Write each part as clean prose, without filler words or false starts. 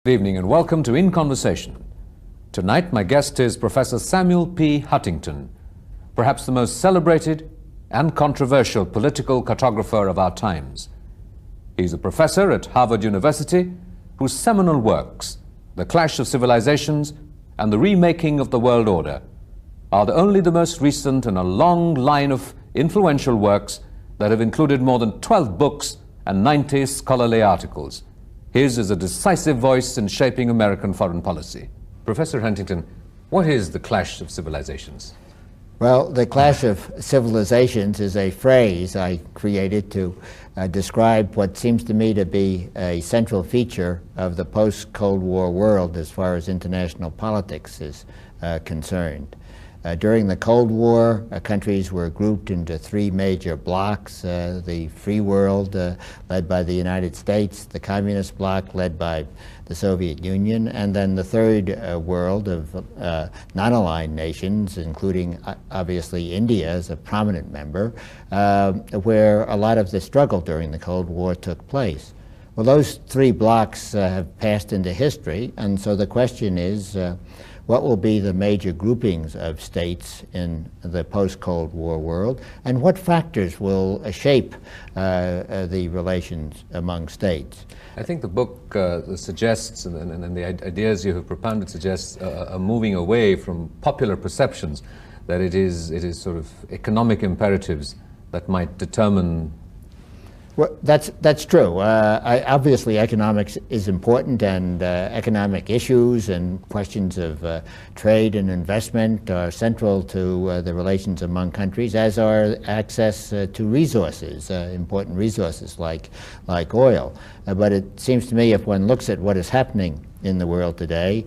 Good evening and welcome to In Conversation. Tonight my guest is Professor Samuel P. Huntington, perhaps the most celebrated and controversial political cartographer of our times. He's a professor at Harvard University whose seminal works, The Clash of Civilizations and the Remaking of the World Order, are only the most recent in a long line of influential works that have included more than 12 books and 90 scholarly articles. His is a decisive voice in shaping American foreign policy. Professor Huntington, what is the clash of civilizations? Well, the clash of civilizations is a phrase I created to describe what seems to me to be a central feature of the post-Cold War world as far as international politics is concerned. During the Cold War, countries were grouped into three major blocks: the free world led by the United States, the communist bloc led by the Soviet Union, and then the third world of non-aligned nations, including obviously India as a prominent member, where a lot of the struggle during the Cold War took place. Well, those three blocks have passed into history, and so the question is, what will be the major groupings of states in the post-Cold War world, and what factors will shape the relations among states? I think the book suggests, and the ideas you have propounded suggests a moving away from popular perceptions, that it is sort of economic imperatives that might determine. Well, that's true. Obviously, economics is important, and economic issues and questions of trade and investment are central to the relations among countries, as are access to resources, important resources like oil. But it seems to me, if one looks at what is happening in the world today,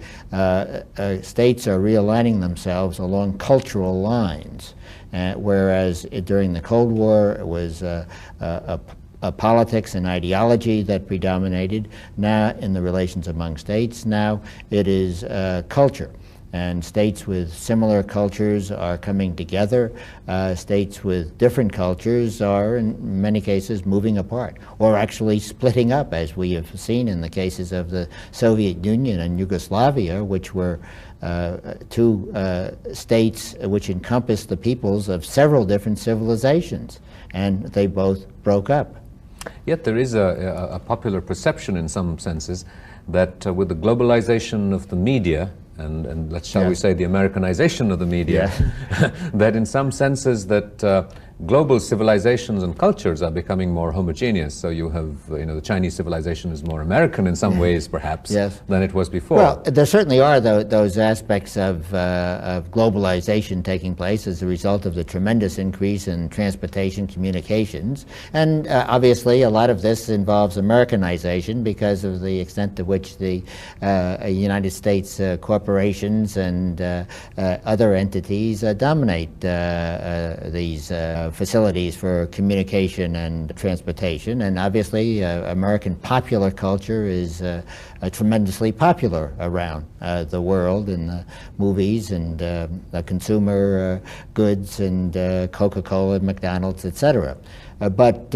states are realigning themselves along cultural lines, whereas during the Cold War it was politics and ideology that predominated. Now, in the relations among states, now it is culture. And states with similar cultures are coming together. States with different cultures are, in many cases, moving apart, or actually splitting up, as we have seen in the cases of the Soviet Union and Yugoslavia, which were two states which encompassed the peoples of several different civilizations, and they both broke up. Yet there is a popular perception in some senses that with the globalization of the media, and shall we say the Americanization of the media, that in some senses that global civilizations and cultures are becoming more homogeneous. So you have, the Chinese civilization is more American in some ways, perhaps, than it was before. Well, there certainly are those aspects of globalization taking place as a result of the tremendous increase in transportation communications. And obviously, a lot of this involves Americanization because of the extent to which the United States corporations and other entities dominate these facilities for communication and transportation. And obviously American popular culture is tremendously popular around the world in the movies and consumer goods and Coca-Cola, McDonald's, etc. But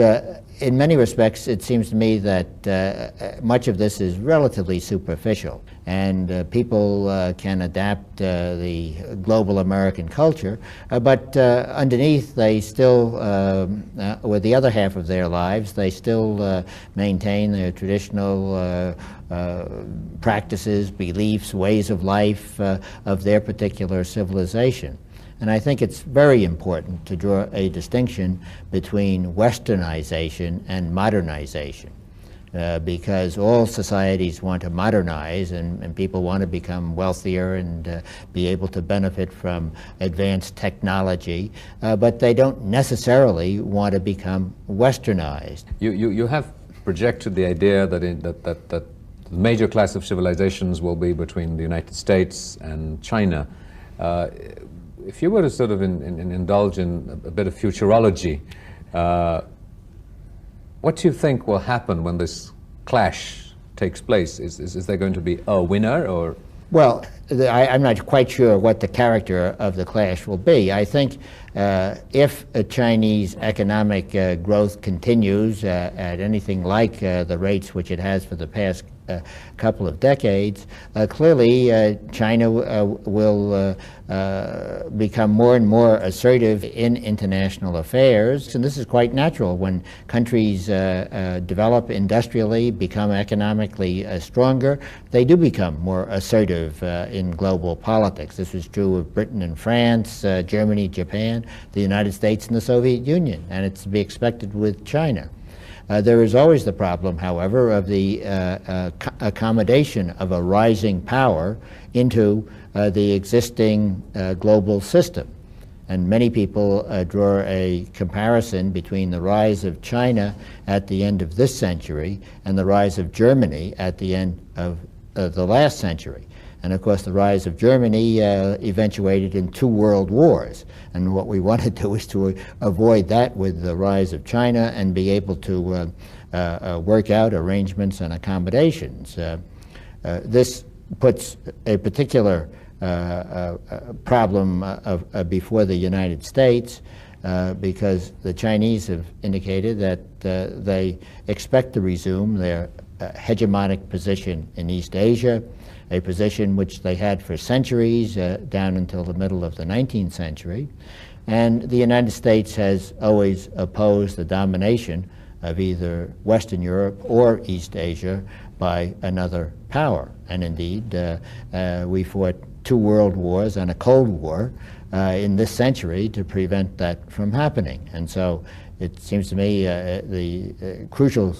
in many respects, it seems to me that much of this is relatively superficial, and people can adapt the global American culture, but underneath they still, with the other half of their lives, they still maintain their traditional practices, beliefs, ways of life of their particular civilization. And I think it's very important to draw a distinction between westernization and modernization, because all societies want to modernize, and people want to become wealthier and be able to benefit from advanced technology, but they don't necessarily want to become westernized. You have projected the idea that the major class of civilizations will be between the United States and China. If you were to sort of indulge in a bit of futurology, what do you think will happen when this clash takes place? Is there going to be a winner, or? Well, I'm not quite sure what the character of the clash will be. I think if Chinese economic growth continues at anything like the rates which it has for the past couple of decades, clearly China will become more and more assertive in international affairs. And this is quite natural. When countries develop industrially, become economically stronger, they do become more assertive in global politics. This was true of Britain and France, Germany, Japan, the United States, and the Soviet Union, and it's to be expected with China. There is always the problem, however, of the accommodation of a rising power into the existing global system. And many people draw a comparison between the rise of China at the end of this century and the rise of Germany at the end of the last century. And of course, the rise of Germany eventuated in 2 world wars. And what we want to do is to avoid that with the rise of China and be able to work out arrangements and accommodations. This puts a particular problem before the United States because the Chinese have indicated that they expect to resume their hegemonic position in East Asia, a position which they had for centuries down until the middle of the 19th century. And the United States has always opposed the domination of either Western Europe or East Asia by another power. And indeed, we fought 2 world wars and a Cold War in this century to prevent that from happening. And so it seems to me the crucial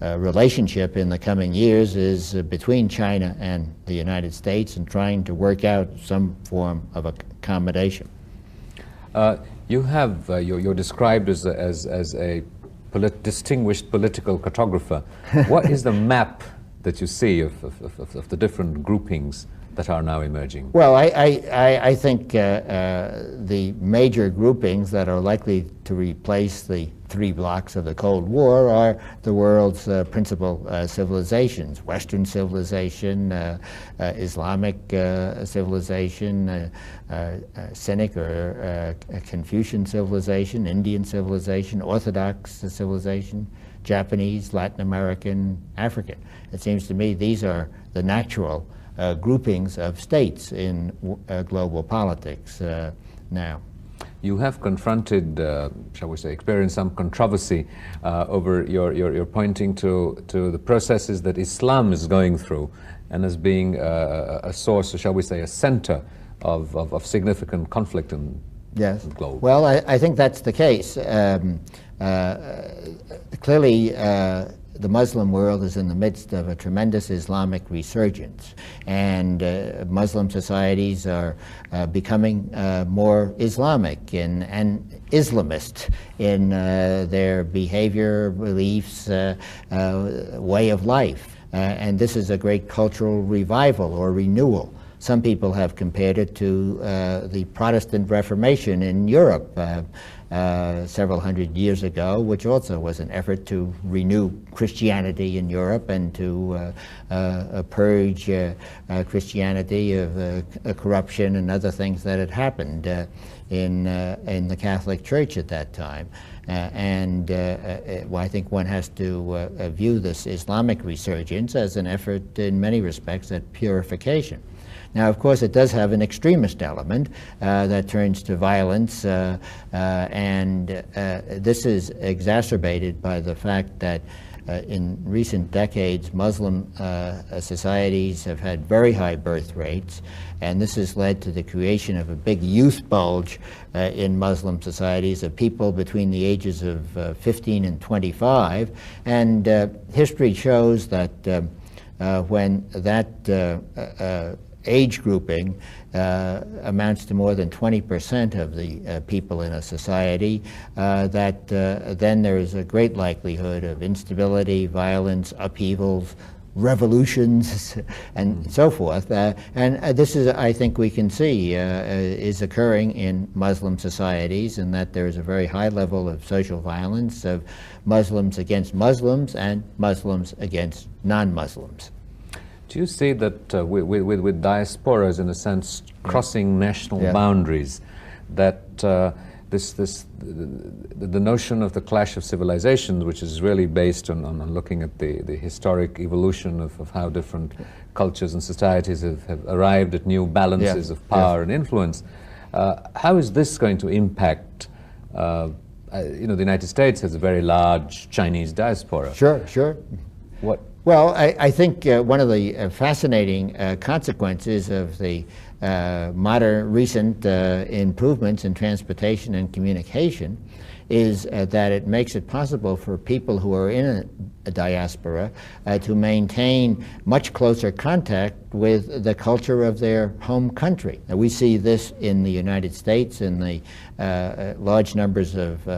relationship in the coming years is between China and the United States and trying to work out some form of accommodation. You're described as a distinguished political cartographer. What is the map that you see of the different groupings that are now emerging? Well, I think the major groupings that are likely to replace the 3 blocks of the Cold War are the world's principal civilizations: Western civilization, Islamic civilization, Cynic or Confucian civilization, Indian civilization, Orthodox civilization, Japanese, Latin American, African. It seems to me these are the natural groupings of states in global politics now. You have confronted, shall we say, experienced some controversy over your pointing to the processes that Islam is going through and as being a source, or shall we say, a center of significant conflict in the globe. Well, I think that's the case. Clearly, the Muslim world is in the midst of a tremendous Islamic resurgence, and Muslim societies are becoming more Islamic and Islamist in their behavior, beliefs, way of life. And this is a great cultural revival or renewal. Some people have compared it to the Protestant Reformation in Europe several hundred years ago, which also was an effort to renew Christianity in Europe and to purge Christianity of corruption and other things that had happened in the Catholic Church at that time. I think one has to view this Islamic resurgence as an effort in many respects at purification. Now, of course, it does have an extremist element that turns to violence, and this is exacerbated by the fact that in recent decades, Muslim societies have had very high birth rates, and this has led to the creation of a big youth bulge in Muslim societies of people between the ages of 15 and 25. And history shows that when that age grouping amounts to more than 20% of the people in a society, that then there is a great likelihood of instability, violence, upheavals, revolutions, and so forth. And this is, I think we can see, is occurring in Muslim societies, and that there is a very high level of social violence of Muslims against Muslims and Muslims against non-Muslims. Do you see that with diasporas, in a sense, crossing national boundaries, that the notion of the clash of civilizations, which is really based on looking at the historic evolution of how different cultures and societies have arrived at new balances of power and influence. How is this going to impact, you know, the United States has a very large Chinese diaspora. Sure. What? Well, I think one of the fascinating consequences of the recent improvements in transportation and communication is that it makes it possible for people who are in a diaspora to maintain much closer contact with the culture of their home country. Now, we see this in the United States in the large numbers of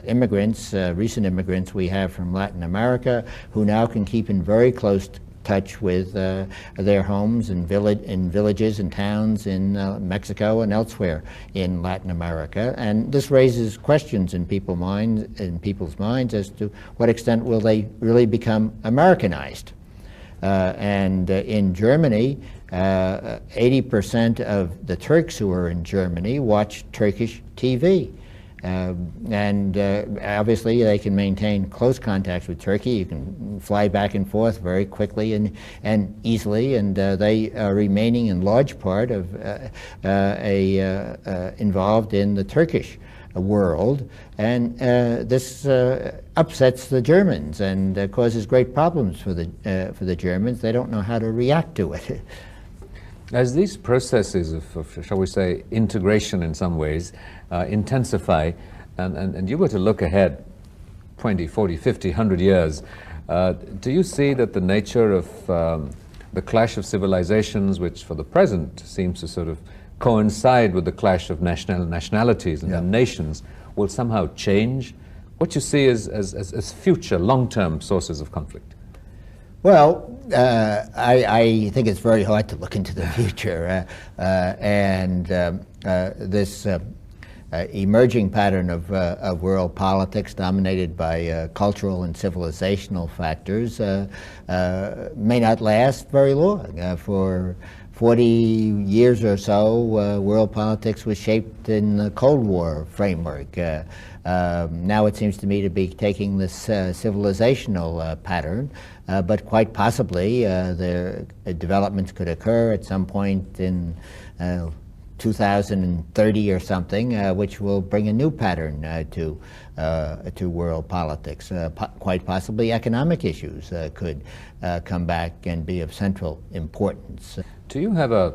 immigrants, recent immigrants we have from Latin America, who now can keep in very close touch with their homes and villages and towns in Mexico and elsewhere in Latin America. And this raises questions in people's minds as to what extent will they really become Americanized. And in Germany, 80% of the Turks who are in Germany watch Turkish TV. And obviously they can maintain close contacts with Turkey. You can fly back and forth very quickly and easily, and they are remaining in large part of involved in the Turkish world, and this upsets the Germans and causes great problems for the Germans. They don't know how to react to it. As these processes of, shall we say, integration in some ways intensify, and you were to look ahead 20, 40, 50, 100 years, do you see that the nature of the clash of civilizations, which for the present seems to sort of coincide with the clash of nationalities and nations, will somehow change? What you see as future, long-term sources of conflict? Well, I think it's very hard to look into the future, and this emerging pattern of world politics dominated by cultural and civilizational factors may not last very long. For 40 years or so, world politics was shaped in the Cold War framework. Now it seems to me to be taking this civilizational pattern, but quite possibly the developments could occur at some point in 2030 or something, which will bring a new pattern to world politics. Quite possibly economic issues could come back and be of central importance. Do you have a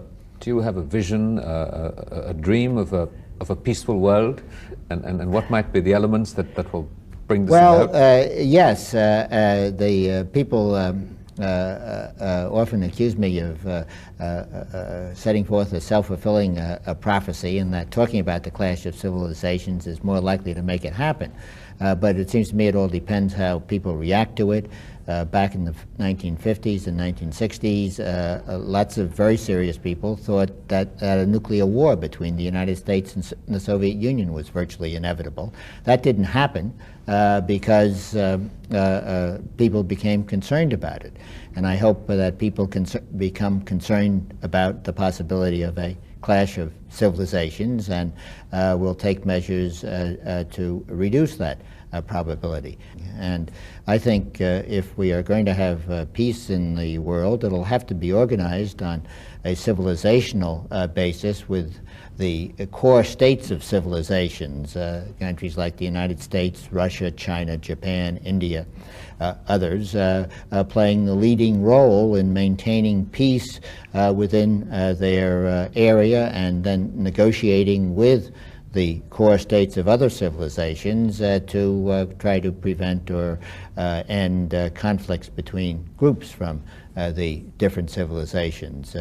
vision, a dream of a peaceful world, and what might be the elements that will bring this about? Yes. The people often accuse me of setting forth a self-fulfilling prophecy, and that talking about the clash of civilizations is more likely to make it happen. But it seems to me it all depends how people react to it. Back in the 1950s and 1960s, lots of very serious people thought that a nuclear war between the United States and the Soviet Union was virtually inevitable. That didn't happen because people became concerned about it. And I hope that people become concerned about the possibility of a clash of civilizations and will take measures to reduce that probability. And I think if we are going to have peace in the world, it'll have to be organized on a civilizational basis with the core states of civilizations, countries like the United States, Russia, China, Japan, India, others, playing the leading role in maintaining peace within their area and then negotiating with the core states of other civilizations to try to prevent or end conflicts between groups from the different civilizations.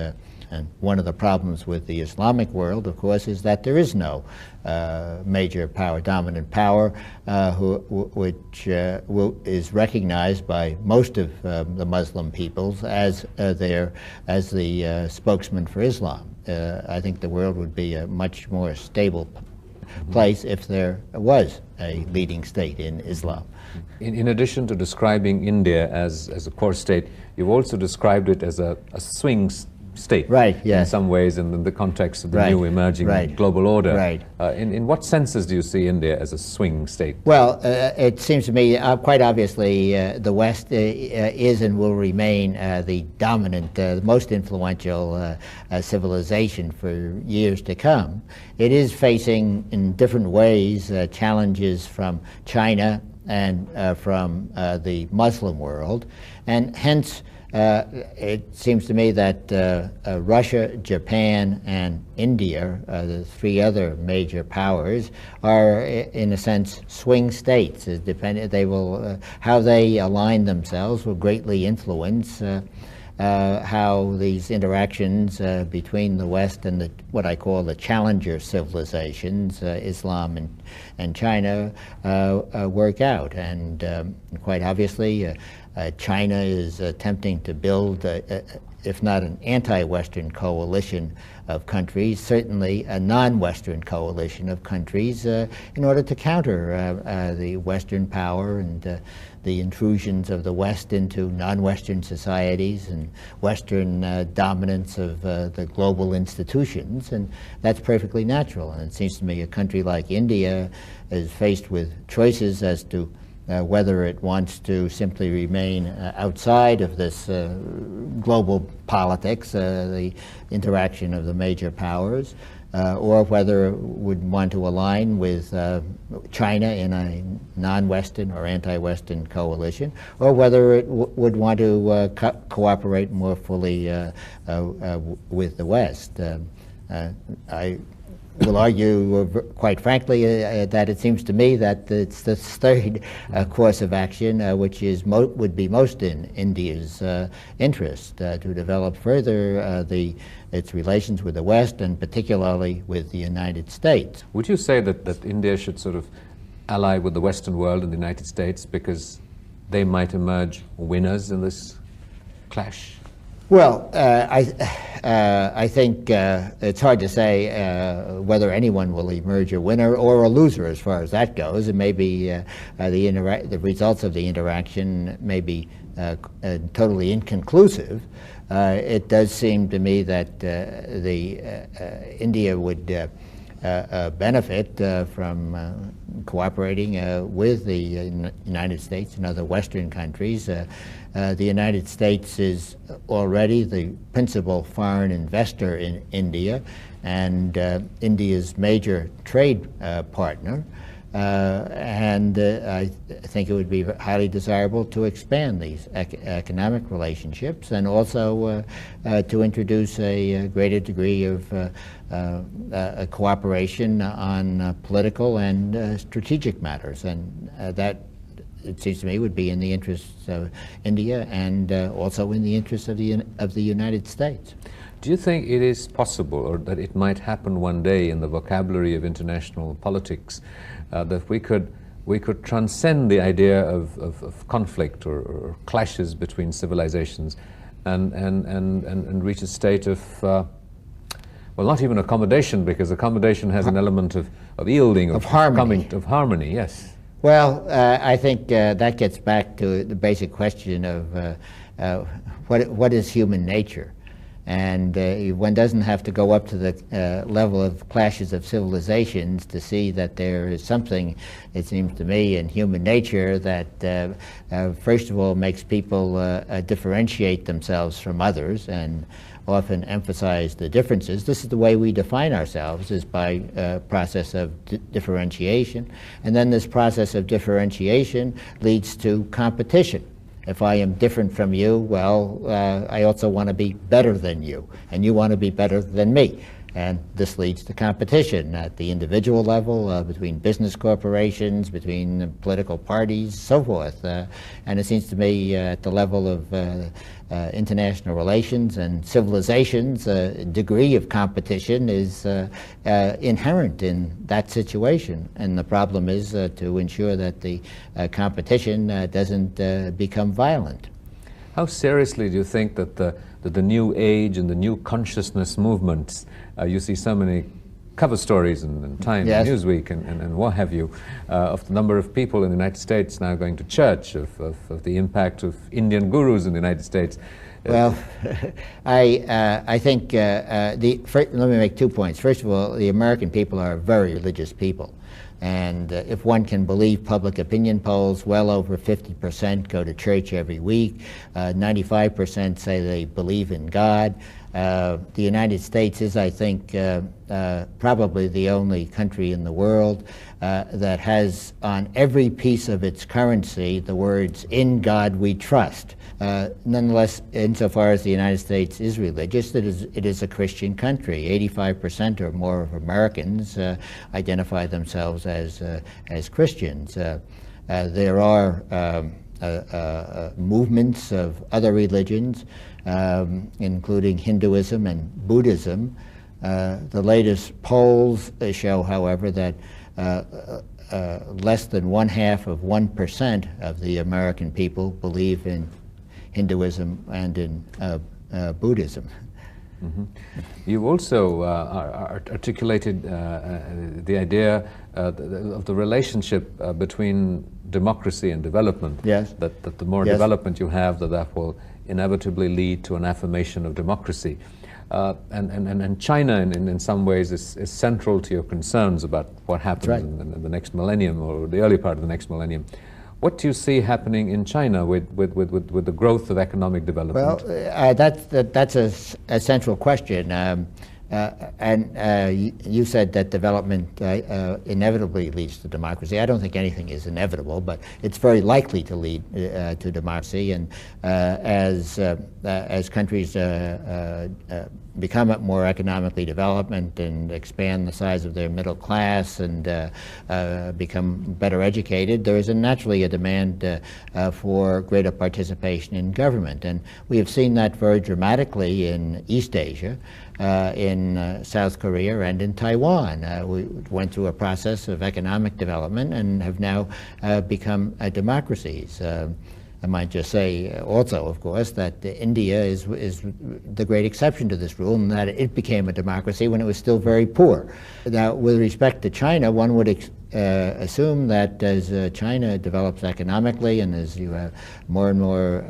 And one of the problems with the Islamic world, of course, is that there is no major power, dominant power, which is recognized by most of the Muslim peoples as the spokesman for Islam. I think the world would be a much more stable place if there was a leading state in Islam. In addition to describing India as a core state, you've also described it as a swing state, right, yes, in some ways, in the context of the right, new emerging right, global order. Right. In what senses do you see India as a swing state? Well, it seems to me quite obviously the West is and will remain the dominant, most influential civilization for years to come. It is facing in different ways challenges from China and from the Muslim world, and hence it seems to me that Russia, Japan, and India, the three other major powers, are in a sense swing states. They will how they align themselves will greatly influence how these interactions between the West and what I call the challenger civilizations, Islam and China, work out. And quite obviously, China is attempting to build, if not an anti-Western coalition of countries, certainly a non-Western coalition of countries in order to counter the Western power and the intrusions of the West into non-Western societies and Western dominance of the global institutions, and that's perfectly natural. And it seems to me a country like India is faced with choices as to whether it wants to simply remain outside of this global politics, the interaction of the major powers, or whether it would want to align with China in a non-Western or anti-Western coalition, or whether it would want to cooperate more fully with the West. I will argue, quite frankly, that it seems to me that it's the third course of action which is would be most in India's interest, to develop further its relations with the West and particularly with the United States. Would you say that India should sort of ally with the Western world and the United States because they might emerge winners in this clash? Well, I think it's hard to say whether anyone will emerge a winner or a loser as far as that goes. It may be the results of the interaction may be totally inconclusive. It does seem to me that India would benefit from cooperating with the United States and other Western countries. The United States is already the principal foreign investor in India and India's major trade partner. And I think it would be highly desirable to expand these economic relationships and also to introduce a greater degree of cooperation on political and strategic matters. And that, it seems to me, would be in the interests of India and also in the interests of the United States. Do you think it is possible, or that it might happen one day in the vocabulary of international politics, that we could transcend the idea of conflict or clashes between civilizations and reach a state of, well, not even accommodation, because accommodation has an element of yielding, of harmony. Of harmony, yes. Well, I think that gets back to the basic question of what is human nature. And one doesn't have to go up to the level of clashes of civilizations to see that there is something, it seems to me, in human nature that first of all makes people differentiate themselves from others and often emphasize the differences. This is the way we define ourselves, is by a process of differentiation. And then this process of differentiation leads to competition. If I am different from you, well, I also want to be better than you, and you want to be better than me. And this leads to competition at the individual level, between business corporations, between political parties, so forth. And it seems to me at the level of international relations and civilizations, a degree of competition is inherent in that situation. And the problem is to ensure that the competition doesn't become violent. How seriously do you think that the new age and the new consciousness movements, you see so many cover stories and Time, yes, and Newsweek and what have you, of the number of people in the United States now going to church, of the impact of Indian gurus in the United States. Well, I think, let me make 2 points. First of all, the American people are very religious people. And if one can believe public opinion polls, well over 50% go to church every week. 95% say they believe in God. The United States is, I think, probably the only country in the world that has on every piece of its currency the words, "In God we trust." Nonetheless, insofar as the United States is religious, it is a Christian country. 85% or more of Americans identify themselves as Christians. There are movements of other religions, including Hinduism and Buddhism. The latest polls show, however, that less than 1/2% of the American people believe in Hinduism and in Buddhism. Mm-hmm. You also articulated the idea of the relationship between democracy and development. Yes. That the more development you have, that will inevitably lead to an affirmation of democracy. And China, in some ways, is central to your concerns about what happens in the next millennium, or the early part of the next millennium. What do you see happening in China with the growth of economic development? Well, that's a central question. You said that development inevitably leads to democracy. I don't think anything is inevitable, but it's very likely to lead to democracy. And as countries become more economically developed and expand the size of their middle class and become better educated, there is naturally a demand for greater participation in government. And we have seen that very dramatically in East Asia. In South Korea and in Taiwan. We went through a process of economic development and have now become democracies. I might just say also, of course, that India is the great exception to this rule, and that it became a democracy when it was still very poor. Now, with respect to China, one would assume that as China develops economically and as you have more and more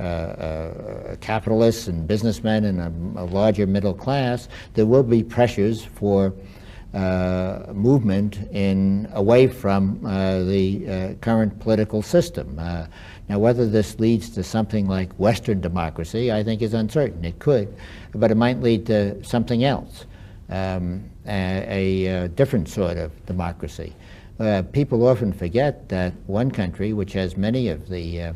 capitalists and businessmen and a larger middle class, there will be pressures for movement away from the current political system. Now, whether this leads to something like Western democracy, I think is uncertain. It could, but it might lead to something else, a different sort of democracy. People often forget that one country which has many of the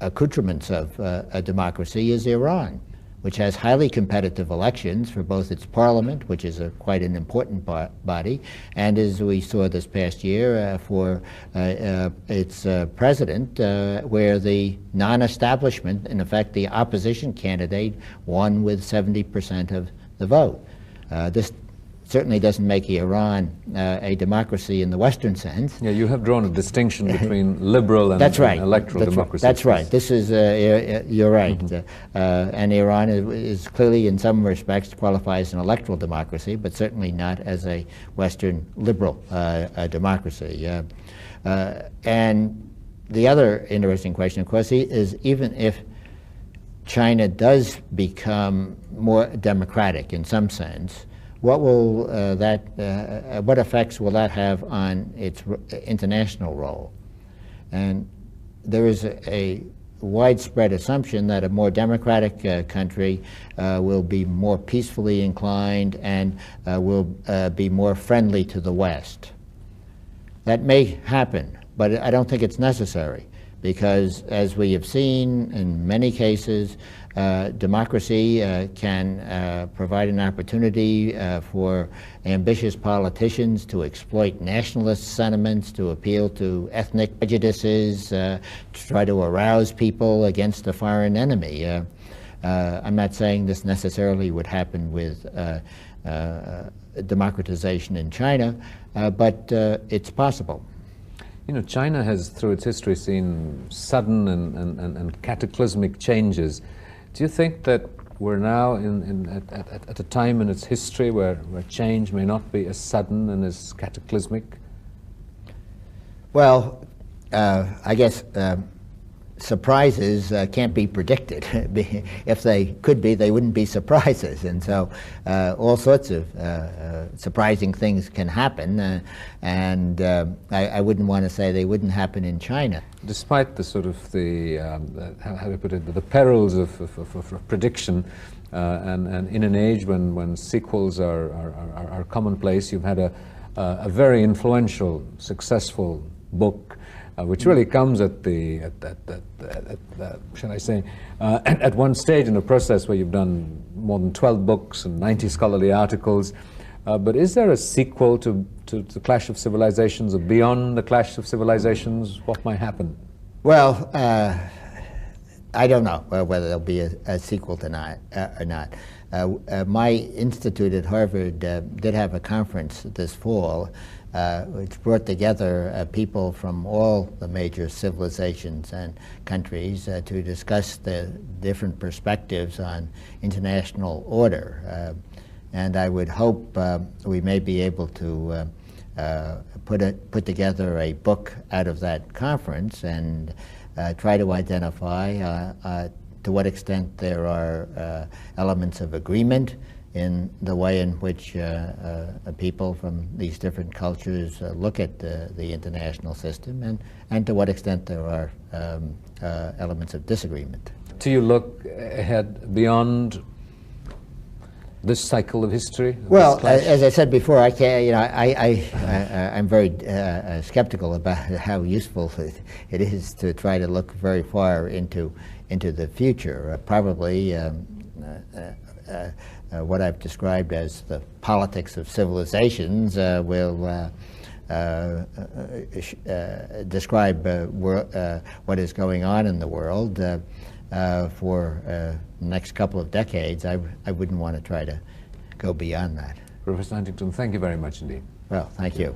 accoutrements of a democracy is Iran, which has highly competitive elections for both its parliament, which is quite an important body, and as we saw this past year, for its president, where the non-establishment, in effect the opposition candidate, won with 70% of the vote. This certainly doesn't make Iran a democracy in the Western sense. Yeah, you have drawn a distinction between liberal and, and electoral democracy. That's right. This is, you're right. Mm-hmm. And Iran is clearly, in some respects, qualifies as an electoral democracy, but certainly not as a Western liberal democracy. And the other interesting question, of course, is even if China does become more democratic in some sense, what will what effects will that have on its international role? And there is a widespread assumption that a more democratic country will be more peacefully inclined and will be more friendly to the West. That may happen, but I don't think it's necessary, because as we have seen in many cases, democracy can provide an opportunity for ambitious politicians to exploit nationalist sentiments, to appeal to ethnic prejudices, to try to arouse people against a foreign enemy. I'm not saying this necessarily would happen with democratization in China, but it's possible. You know, China has, through its history, seen sudden and cataclysmic changes. Do you think that we're now at a time in its history where change may not be as sudden and as cataclysmic? Well, I guess surprises can't be predicted. If they could be, they wouldn't be surprises. And so all sorts of surprising things can happen, and I wouldn't want to say they wouldn't happen in China. Despite the sort of how to put it, the perils of prediction, and in an age when sequels are commonplace, you've had a very influential, successful book, which really comes at shall I say, at one stage in a process where you've done more than 12 books and 90 scholarly articles. But is there a sequel to the Clash of Civilizations, or beyond the Clash of Civilizations? What might happen? Well, I don't know whether there'll be a sequel to or not. My institute at Harvard did have a conference this fall which brought together people from all the major civilizations and countries to discuss the different perspectives on international order. And I would hope we may be able to put together a book out of that conference and try to identify to what extent there are elements of agreement in the way in which people from these different cultures look at the international system, and to what extent there are elements of disagreement. Do you look ahead beyond this cycle of history? Well, as I said before, I can't. I'm very skeptical about how useful it is to try to look very far into the future. Probably what I've described as the politics of civilizations will describe what is going on in the world for the next couple of decades. I wouldn't want to try to go beyond that. Professor Huntington, thank you very much indeed. Well, thank you.